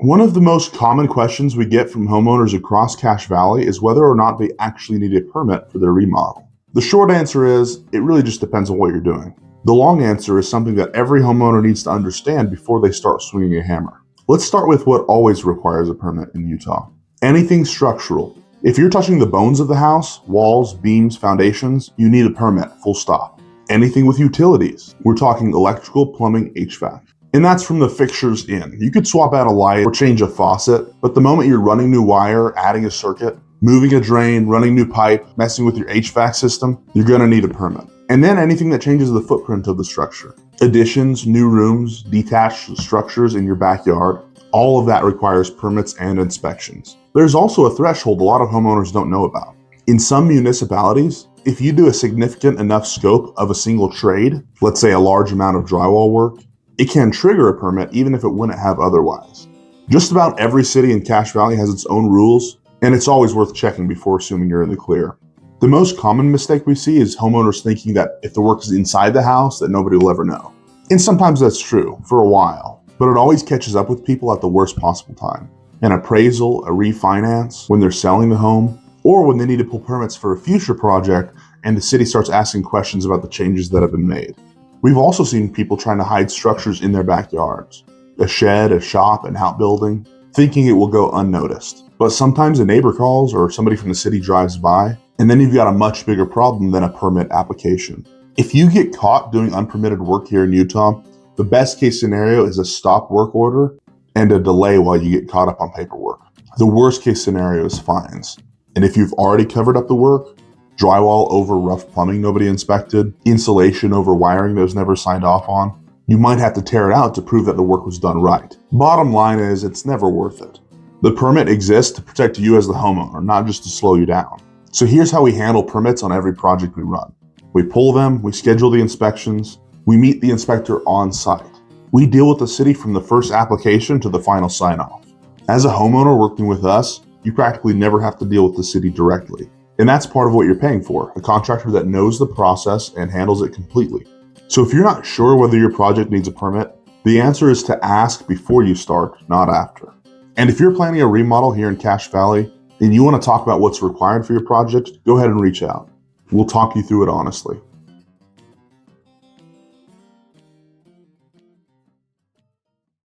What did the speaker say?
One of the most common questions we get from homeowners across Cache Valley is whether or not they actually need a permit for their remodel. The short answer is, it really just depends on what you're doing. The long answer is something that every homeowner needs to understand before they start swinging a hammer. Let's start with what always requires a permit in Utah. Anything structural. If you're touching the bones of the house, walls, beams, foundations, you need a permit, full stop. Anything with utilities. We're talking electrical, plumbing, HVAC. And that's from the fixtures in. You could swap out a light or change a faucet, but the moment you're running new wire, adding a circuit, moving a drain, running new pipe, messing with your HVAC system, you're gonna need a permit. And then anything that changes the footprint of the structure. Additions, new rooms, detached structures in your backyard, all of that requires permits and inspections. There's also a threshold a lot of homeowners don't know about. In some municipalities, if you do a significant enough scope of a single trade, let's say a large amount of drywall work, it can trigger a permit even if it wouldn't have otherwise. Just about every city in Cache Valley has its own rules, and it's always worth checking before assuming you're in the clear. The most common mistake we see is homeowners thinking that if the work is inside the house, that nobody will ever know. And sometimes that's true, for a while, but it always catches up with people at the worst possible time. An appraisal, a refinance, when they're selling the home, or when they need to pull permits for a future project and the city starts asking questions about the changes that have been made. We've also seen people trying to hide structures in their backyards, a shed, a shop, an outbuilding, thinking it will go unnoticed. But sometimes a neighbor calls or somebody from the city drives by, and then you've got a much bigger problem than a permit application. If you get caught doing unpermitted work here in Utah, the best case scenario is a stop work order and a delay while you get caught up on paperwork. The worst case scenario is fines. And if you've already covered up the work, drywall over rough plumbing nobody inspected, insulation over wiring that was never signed off on, you might have to tear it out to prove that the work was done right. Bottom line is, it's never worth it. The permit exists to protect you as the homeowner, not just to slow you down. So here's how we handle permits on every project we run. We pull them, we schedule the inspections, we meet the inspector on site. We deal with the city from the first application to the final sign-off. As a homeowner working with us, you practically never have to deal with the city directly. And that's part of what you're paying for, a contractor that knows the process and handles it completely. So if you're not sure whether your project needs a permit, the answer is to ask before you start, not after. And if you're planning a remodel here in Cache Valley and you want to talk about what's required for your project, go ahead and reach out. We'll talk you through it honestly.